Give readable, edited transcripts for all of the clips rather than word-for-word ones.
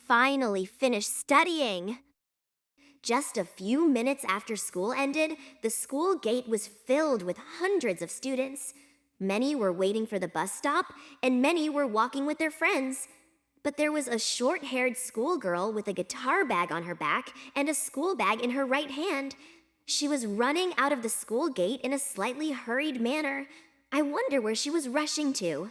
finally finished studying. Just a few minutes after school ended, the school gate was filled with hundreds of students. Many were waiting for the bus stop, and many were walking with their friends. But there was a short-haired schoolgirl with a guitar bag on her back and a school bag in her right hand. She was running out of the school gate in a slightly hurried manner. I wonder where she was rushing to.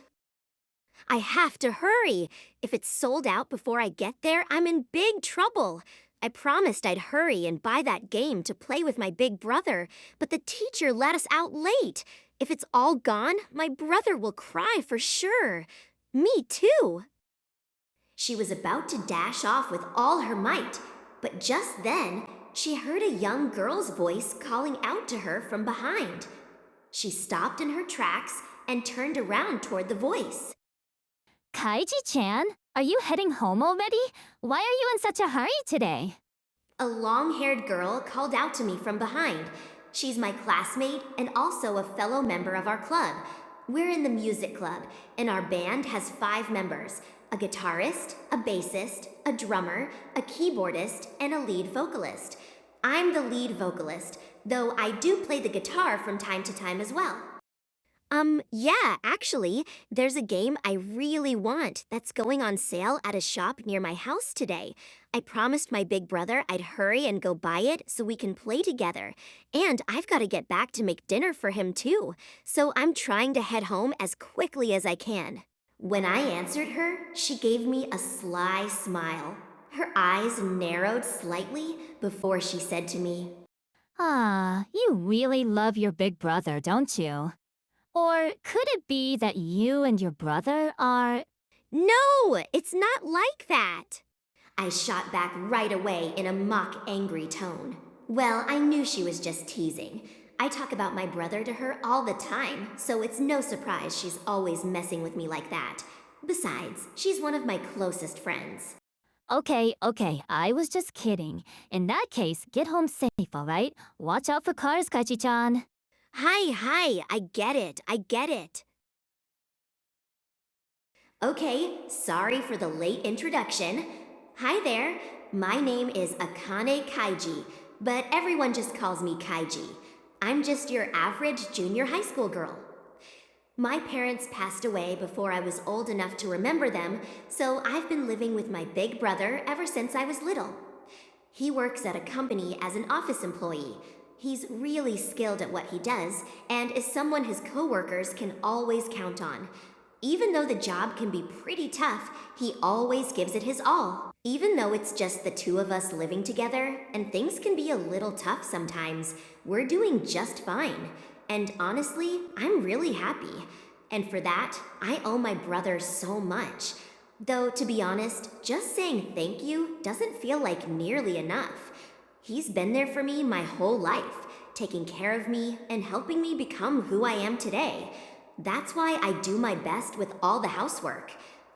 I have to hurry. If it's sold out before I get there, I'm in big trouble. I promised I'd hurry and buy that game to play with my big brother, but the teacher let us out late. If it's all gone, my brother will cry for sure. Me too. She was about to dash off with all her might, but just then, she heard a young girl's voice calling out to her from behind. She stopped in her tracks and turned around toward the voice. Kaichi-chan, are you heading home already? Why are you in such a hurry today? A long-haired girl called out to me from behind. She's my classmate and also a fellow member of our club. We're in the music club, and our band has 5 members: a guitarist, a bassist, a drummer, a keyboardist, and a lead vocalist. I'm the lead vocalist, though I do play the guitar from time to time as well. Yeah, actually, there's a game I really want that's going on sale at a shop near my house today. I promised my big brother I'd hurry and go buy it so we can play together. And I've got to get back to make dinner for him too, so I'm trying to head home as quickly as I can. When I answered her, she gave me a sly smile. Her eyes narrowed slightly before she said to me, Ah, you really love your big brother, don't you? Or could it be that you and your brother are... "No, it's not like that." I shot back right away in a mock angry tone. Well, I knew she was just teasing. I talk about my brother to her all the time, so it's no surprise she's always messing with me like that. Besides, she's one of my closest friends. Okay, I was just kidding. In that case, get home safe, alright? Watch out for cars, Kaichi-chan. Hi, I get it. Okay, sorry for the late introduction. Hi there, my name is Akane Kaichi, but everyone just calls me Kaichi. I'm just your average junior high school girl. My parents passed away before I was old enough to remember them, so I've been living with my big brother ever since I was little. He works at a company as an office employee. He's really skilled at what he does, and is someone his coworkers can always count on. Even though the job can be pretty tough, he always gives it his all. Even though it's just the two of us living together, and things can be a little tough sometimes, we're doing just fine. And honestly, I'm really happy. And for that, I owe my brother so much. Though, to be honest, just saying thank you doesn't feel like nearly enough. He's been there for me my whole life, taking care of me and helping me become who I am today. That's why I do my best with all the housework.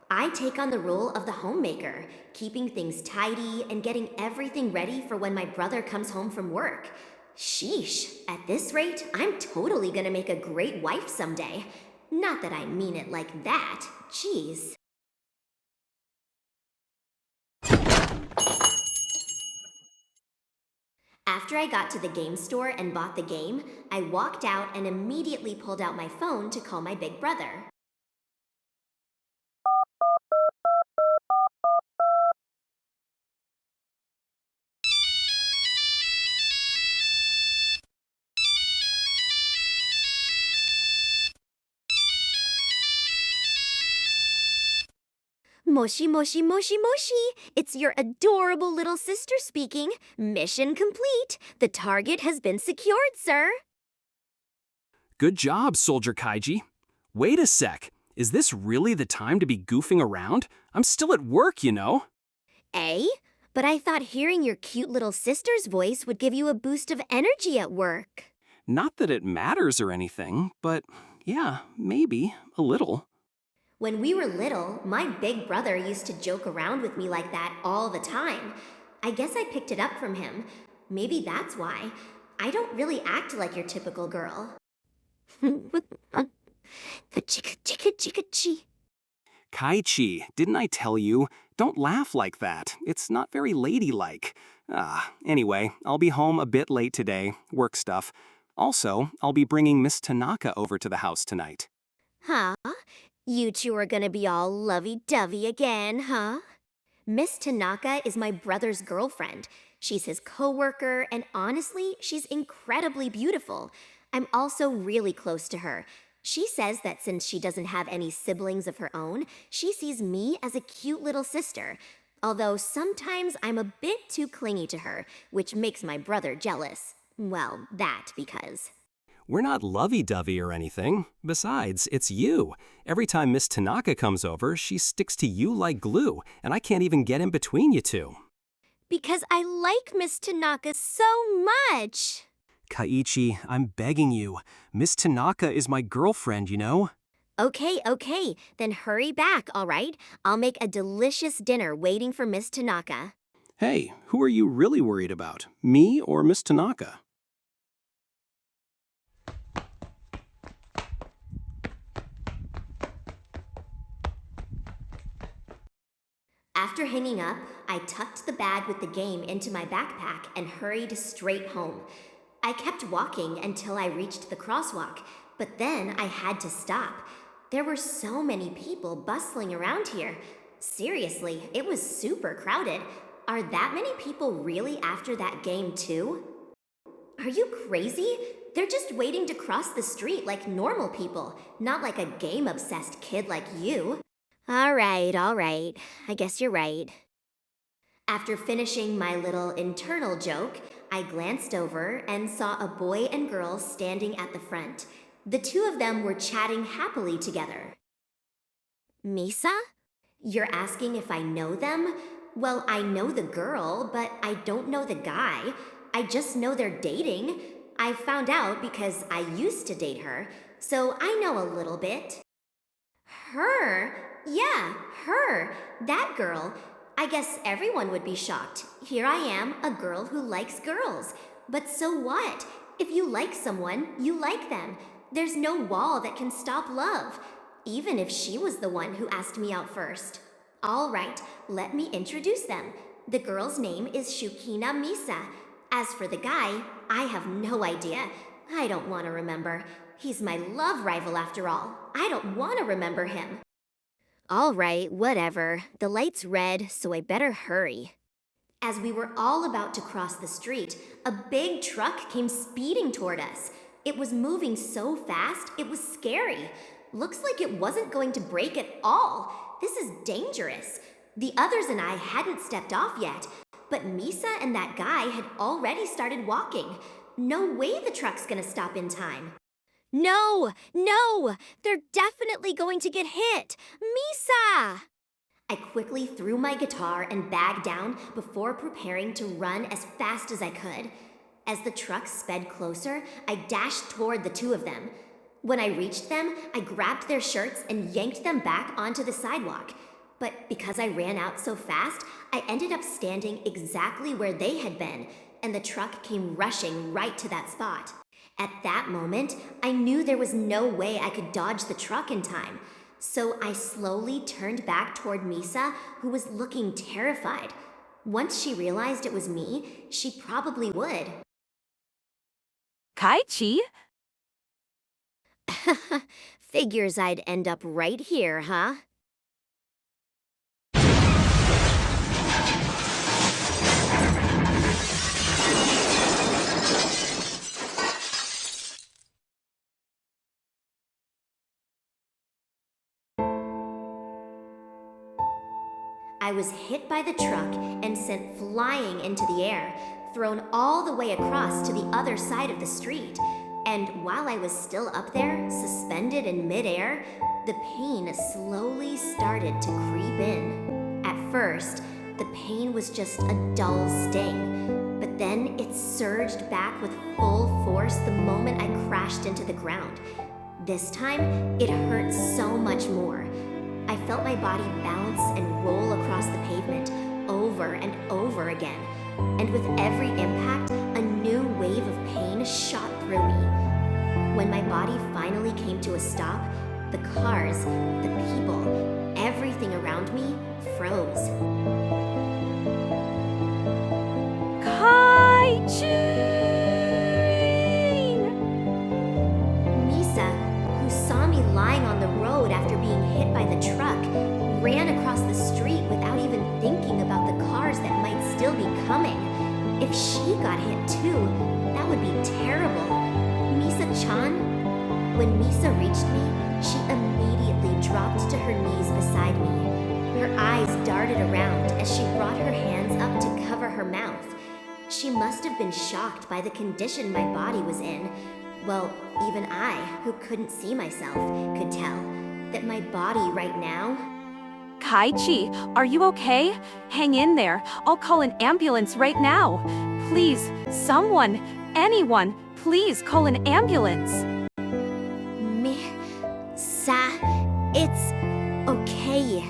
I take on the role of the homemaker, keeping things tidy and getting everything ready for when my brother comes home from work. Sheesh, at this rate, I'm totally gonna make a great wife someday. Not that I mean it like that, jeez. After I got to the game store and bought the game, I walked out and immediately pulled out my phone to call my big brother. Moshi moshi moshi moshi! It's your adorable little sister speaking. Mission complete. The target has been secured, sir. Good job, Soldier Kaiji. Wait a sec. Is this really the time to be goofing around? I'm still at work, you know. Eh? But I thought hearing your cute little sister's voice would give you a boost of energy at work. Not that it matters or anything, but yeah, maybe a little. When we were little, my big brother used to joke around with me like that all the time. I guess I picked it up from him. Maybe that's why. I don't really act like your typical girl. The chicka chicka chicka chi. Kaichi, didn't I tell you? Don't laugh like that. It's not very ladylike. Anyway, I'll be home a bit late today, work stuff. Also, I'll be bringing Miss Tanaka over to the house tonight. Huh? You two are gonna be all lovey-dovey again, huh? Miss Tanaka is my brother's girlfriend. She's his coworker, and honestly, she's incredibly beautiful. I'm also really close to her. She says that since she doesn't have any siblings of her own, she sees me as a cute little sister. Although sometimes I'm a bit too clingy to her, which makes my brother jealous. Well, that because. We're not lovey-dovey or anything. Besides, it's you. Every time Miss Tanaka comes over, she sticks to you like glue, and I can't even get in between you two. Because I like Miss Tanaka so much. Kaichi, I'm begging you. Miss Tanaka is my girlfriend, you know? Okay, then hurry back, all right? I'll make a delicious dinner waiting for Miss Tanaka. Hey, who are you really worried about? Me or Miss Tanaka? After hanging up, I tucked the bag with the game into my backpack and hurried straight home. I kept walking until I reached the crosswalk, but then I had to stop. There were so many people bustling around here. Seriously, it was super crowded. Are that many people really after that game too? Are you crazy? They're just waiting to cross the street like normal people, not like a game-obsessed kid like you. All right. I guess you're right. After finishing my little internal joke, I glanced over and saw a boy and girl standing at the front. The two of them were chatting happily together. Misa? You're asking if I know them? Well, I know the girl, but I don't know the guy. I just know they're dating. I found out because I used to date her, so I know a little bit. Her? Yeah, her. That girl. I guess everyone would be shocked. Here I am, a girl who likes girls. But so what? If you like someone, you like them. There's no wall that can stop love. Even if she was the one who asked me out first. All right, let me introduce them. The girl's name is Shukina Misa. As for the guy, I have no idea. I don't want to remember. He's my love rival after all. I don't want to remember him. All right, whatever. The light's red, so I better hurry. As we were all about to cross the street, a big truck came speeding toward us. It was moving so fast, it was scary. Looks like it wasn't going to brake at all. This is dangerous. The others and I hadn't stepped off yet, but Misa and that guy had already started walking. No way the truck's gonna stop in time. No! They're definitely going to get hit! Misa! I quickly threw my guitar and bag down before preparing to run as fast as I could. As the truck sped closer, I dashed toward the two of them. When I reached them, I grabbed their shirts and yanked them back onto the sidewalk. But because I ran out so fast, I ended up standing exactly where they had been, and the truck came rushing right to that spot. At that moment, I knew there was no way I could dodge the truck in time. So I slowly turned back toward Misa, who was looking terrified. Once she realized it was me, she probably would. Kaichi? Figures I'd end up right here, huh? I was hit by the truck and sent flying into the air, thrown all the way across to the other side of the street. And while I was still up there, suspended in midair, the pain slowly started to creep in. At first, the pain was just a dull sting, but then it surged back with full force the moment I crashed into the ground. This time, it hurt so much more. I felt my body bounce and roll across the pavement over and over again. And with every impact, a new wave of pain shot through me. When my body finally came to a stop, the cars, the people, everything around me froze. If she got hit too, that would be terrible. Misa-chan? When Misa reached me, she immediately dropped to her knees beside me. Her eyes darted around as she brought her hands up to cover her mouth. She must have been shocked by the condition my body was in. Well, even I, who couldn't see myself, could tell that my body right now... Kaichi, are you okay? Hang in there. I'll call an ambulance right now. Please, someone, anyone, please call an ambulance. It's okay.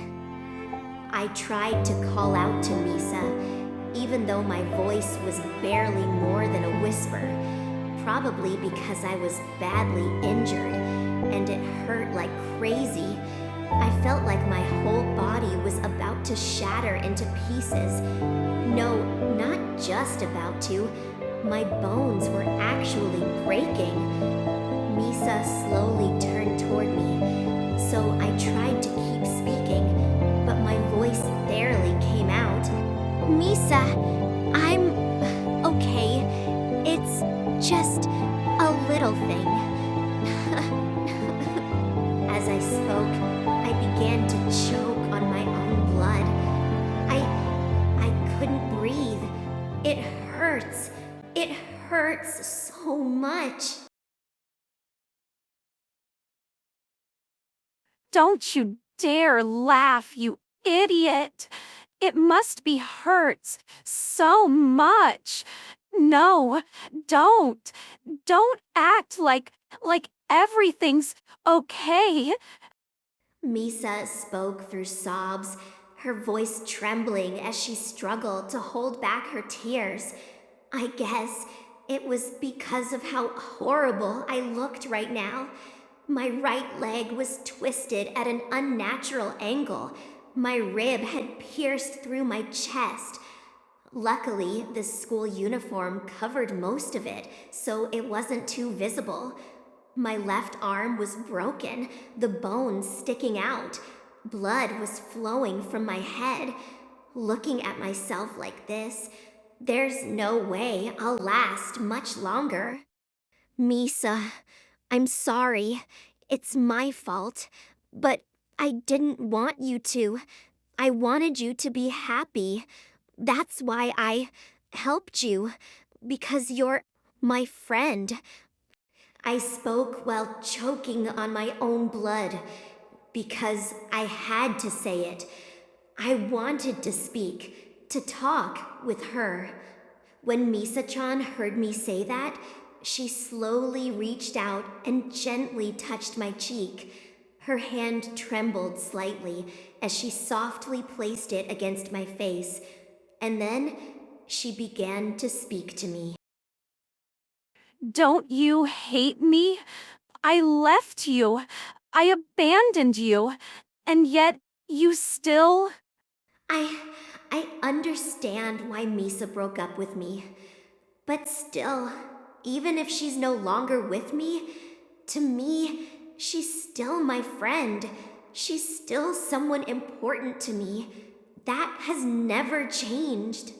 I tried to call out to Misa, even though my voice was barely more than a whisper. Probably because I was badly injured, and it hurt like crazy. I felt like my whole body was about to shatter into pieces. No, not just about to. My bones were actually breaking. Misa slowly turned toward me, so I tried to keep speaking, but my voice barely came out. Misa, I'm okay. It's just a little thing. As I spoke, I began to choke on my own blood. I couldn't breathe. It hurts. It hurts so much. Don't you dare laugh, you idiot! It must be hurts so much. No, don't. Don't act like everything's okay. Misa spoke through sobs, her voice trembling as she struggled to hold back her tears. I guess it was because of how horrible I looked right now. My right leg was twisted at an unnatural angle. My rib had pierced through my chest. Luckily, the school uniform covered most of it, so it wasn't too visible. My left arm was broken, the bones sticking out. Blood was flowing from my head. Looking at myself like this, there's no way I'll last much longer. Misa, I'm sorry. It's my fault. But I didn't want you to. I wanted you to be happy. That's why I helped you. Because you're my friend. I spoke while choking on my own blood. Because I had to say it. I wanted to speak, to talk with her. When Misa-chan heard me say that, she slowly reached out and gently touched my cheek. Her hand trembled slightly as she softly placed it against my face, and then she began to speak to me. Don't you hate me? I left you. I abandoned you. And yet, you still... I understand why Misa broke up with me. But still, even if she's no longer with me, to me, she's still my friend. She's still someone important to me. That has never changed.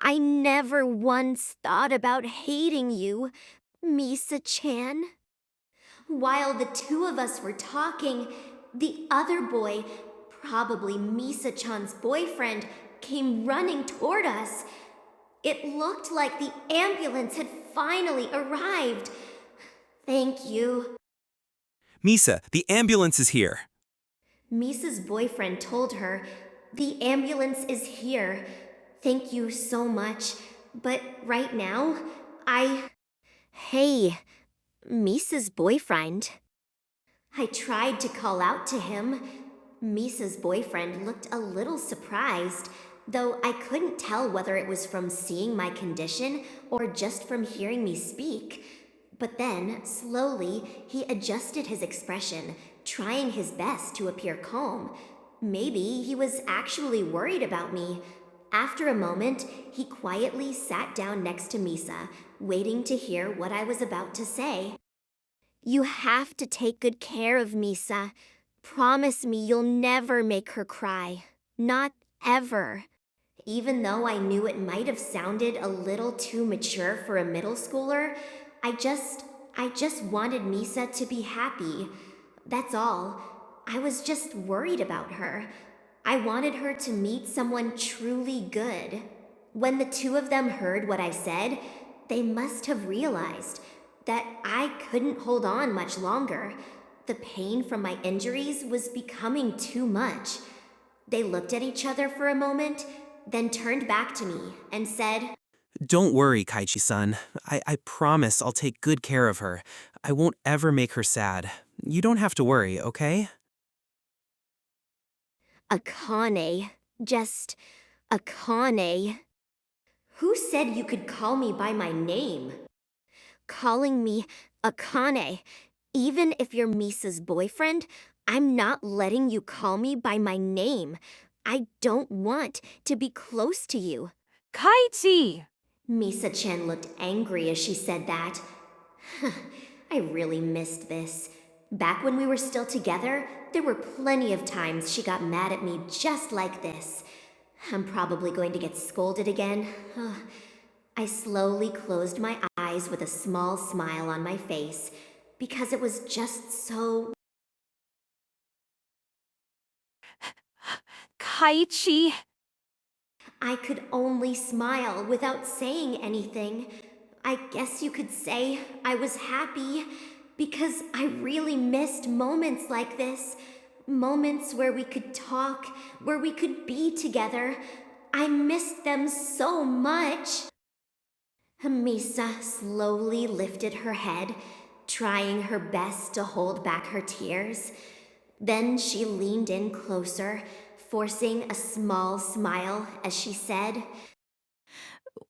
I never once thought about hating you, Misa-chan. While the two of us were talking, the other boy, probably Misa-chan's boyfriend, came running toward us. It looked like the ambulance had finally arrived. Thank you. Misa, the ambulance is here. Misa's boyfriend told her, "The ambulance is here. Thank you so much. But right now, Hey, Misa's boyfriend." I tried to call out to him. Misa's boyfriend looked a little surprised, though I couldn't tell whether it was from seeing my condition or just from hearing me speak. But then, slowly, he adjusted his expression, trying his best to appear calm. Maybe he was actually worried about me. After a moment, he quietly sat down next to Misa, waiting to hear what I was about to say. "You have to take good care of Misa. Promise me you'll never make her cry. Not ever. Even though I knew it might have sounded a little too mature for a middle schooler, I just wanted Misa to be happy. That's all. I was just worried about her. I wanted her to meet someone truly good. When the two of them heard what I said, they must have realized that I couldn't hold on much longer. The pain from my injuries was becoming too much. They looked at each other for a moment, then turned back to me and said, Don't worry, Kaichi-san. I promise I'll take good care of her. I won't ever make her sad. You don't have to worry, okay? Akane. Just Akane. Who said you could call me by my name? Calling me Akane, even if you're Misa's boyfriend, I'm not letting you call me by my name. I don't want to be close to you. Kaichi! Misa-chan looked angry as she said that. I really missed this. Back when we were still together, there were plenty of times she got mad at me just like this. I'm probably going to get scolded again. I slowly closed my eyes with a small smile on my face because it was just so... Kaichi! I could only smile without saying anything. I guess you could say I was happy because I really missed moments like this. Moments where we could talk, where we could be together. I missed them so much. Misa slowly lifted her head, trying her best to hold back her tears. Then she leaned in closer, forcing a small smile as she said,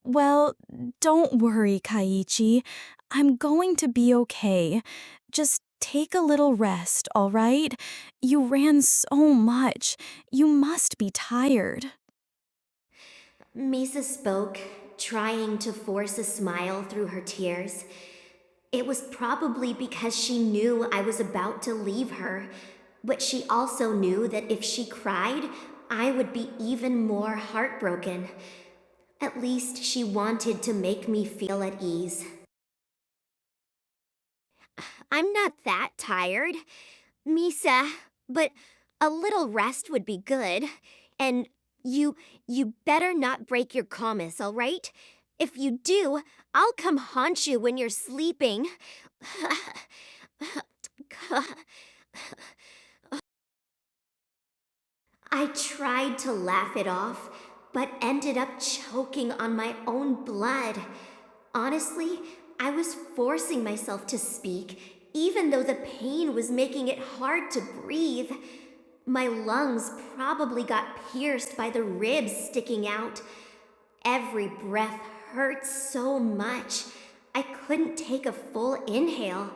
Well, don't worry, Kaichi. I'm going to be okay. Just take a little rest, all right? You ran so much. You must be tired. Misa spoke, trying to force a smile through her tears. It was probably because she knew I was about to leave her, but she also knew that if she cried, I would be even more heartbroken. At least she wanted to make me feel at ease. I'm not that tired, Misa, but a little rest would be good. And you better not break your promise, all right? If you do, I'll come haunt you when you're sleeping. I tried to laugh it off, but ended up choking on my own blood. Honestly, I was forcing myself to speak, even though the pain was making it hard to breathe. My lungs probably got pierced by the ribs sticking out. Every breath hurt so much. I couldn't take a full inhale,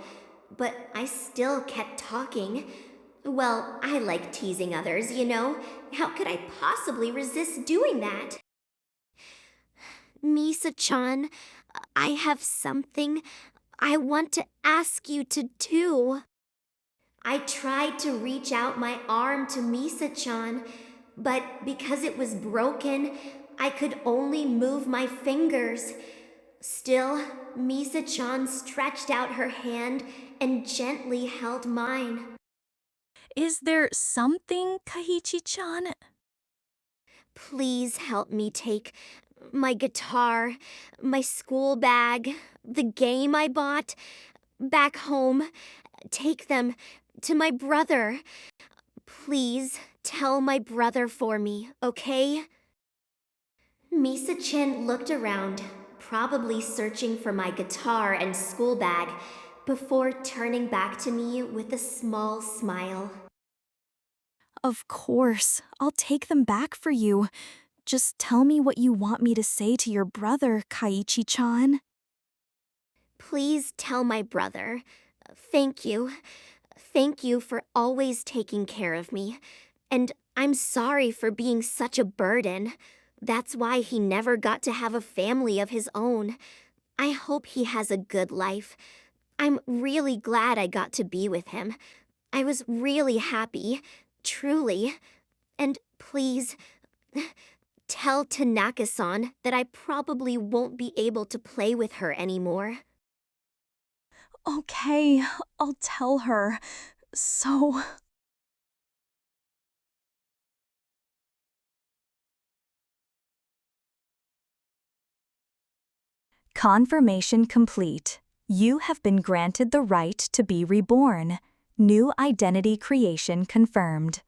but I still kept talking. Well, I like teasing others, you know. How could I possibly resist doing that? Misa-chan, I have something I want to ask you to do. I tried to reach out my arm to Misa-chan, but because it was broken, I could only move my fingers. Still, Misa-chan stretched out her hand and gently held mine. Is there something, Kaichi-chan? Please help me take my guitar, my school bag, the game I bought, back home. Take them to my brother. Please tell my brother for me, okay? Misa-chan looked around, probably searching for my guitar and school bag, before turning back to me with a small smile. Of course. I'll take them back for you. Just tell me what you want me to say to your brother, Kaichi-chan. Please tell my brother. Thank you. Thank you for always taking care of me. And I'm sorry for being such a burden. That's why he never got to have a family of his own. I hope he has a good life. I'm really glad I got to be with him. I was really happy, truly. And please, tell Tanaka-san that I probably won't be able to play with her anymore. Okay, I'll tell her. So... Confirmation complete. You have been granted the right to be reborn. New identity creation confirmed.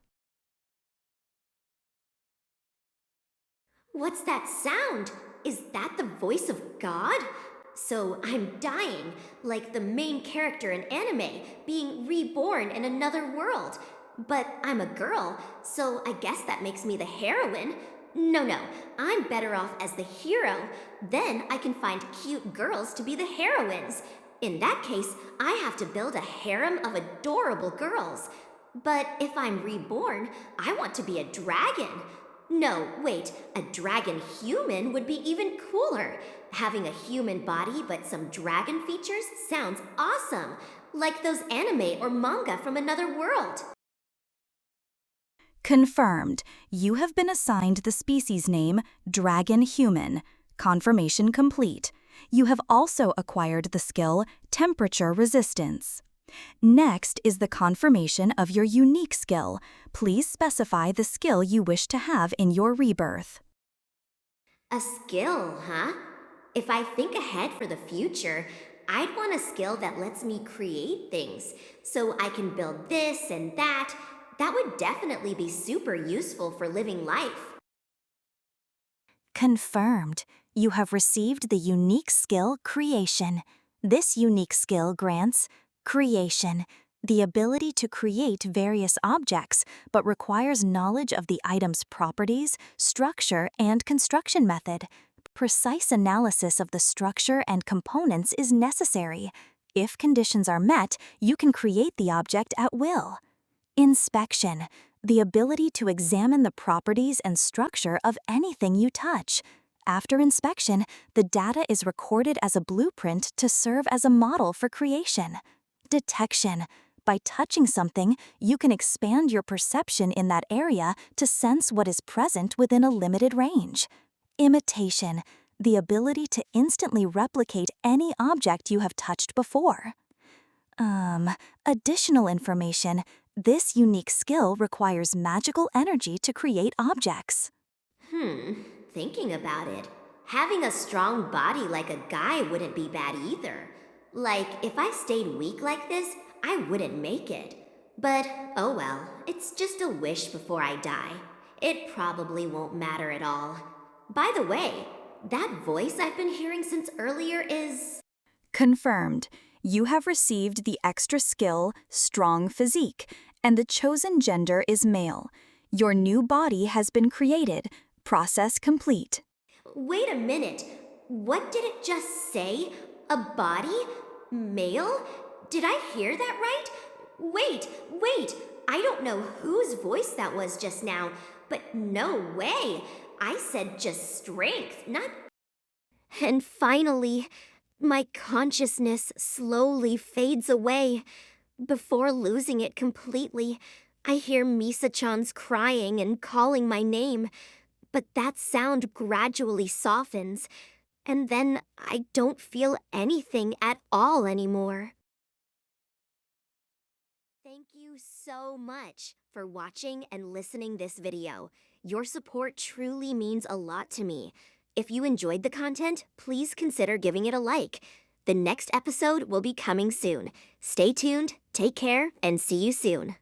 What's that sound? Is that the voice of God? So I'm dying, like the main character in anime, being reborn in another world. But I'm a girl, so I guess that makes me the heroine. No, I'm better off as the hero. Then I can find cute girls to be the heroines. In that case, I have to build a harem of adorable girls. But if I'm reborn, I want to be a dragon. No, wait, a dragon human would be even cooler. Having a human body but some dragon features sounds awesome, like those anime or manga from another world. Confirmed. You have been assigned the species name Dragon Human. Confirmation complete. You have also acquired the skill Temperature Resistance. Next is the confirmation of your unique skill. Please specify the skill you wish to have in your rebirth. A skill, huh? If I think ahead for the future, I'd want a skill that lets me create things, so I can build this and that. That would definitely be super useful for living life. Confirmed. You have received the unique skill Creation. This unique skill grants Creation, the ability to create various objects, but requires knowledge of the item's properties, structure, and construction method. Precise analysis of the structure and components is necessary. If conditions are met, you can create the object at will. Inspection, the ability to examine the properties and structure of anything you touch. After inspection, the data is recorded as a blueprint to serve as a model for creation. Detection, by touching something, you can expand your perception in that area to sense what is present within a limited range. Imitation, the ability to instantly replicate any object you have touched before. Additional information. This unique skill requires magical energy to create objects. Thinking about it, having a strong body like a guy wouldn't be bad either. Like, if I stayed weak like this, I wouldn't make it. But, oh well, it's just a wish before I die. It probably won't matter at all. By the way, that voice I've been hearing since earlier is... Confirmed. You have received the extra skill, Strong Physique, and the chosen gender is male. Your new body has been created. Process complete. Wait a minute. What did it just say? A body? Male? Did I hear that right? Wait. I don't know whose voice that was just now, but no way. I said just strength, not... And finally, my consciousness slowly fades away. Before losing it completely, I hear Misa-chan's crying and calling my name, but that sound gradually softens, and then I don't feel anything at all anymore. Thank you so much for watching and listening this video. Your support truly means a lot to me. If you enjoyed the content, please consider giving it a like. The next episode will be coming soon. Stay tuned, take care, and see you soon.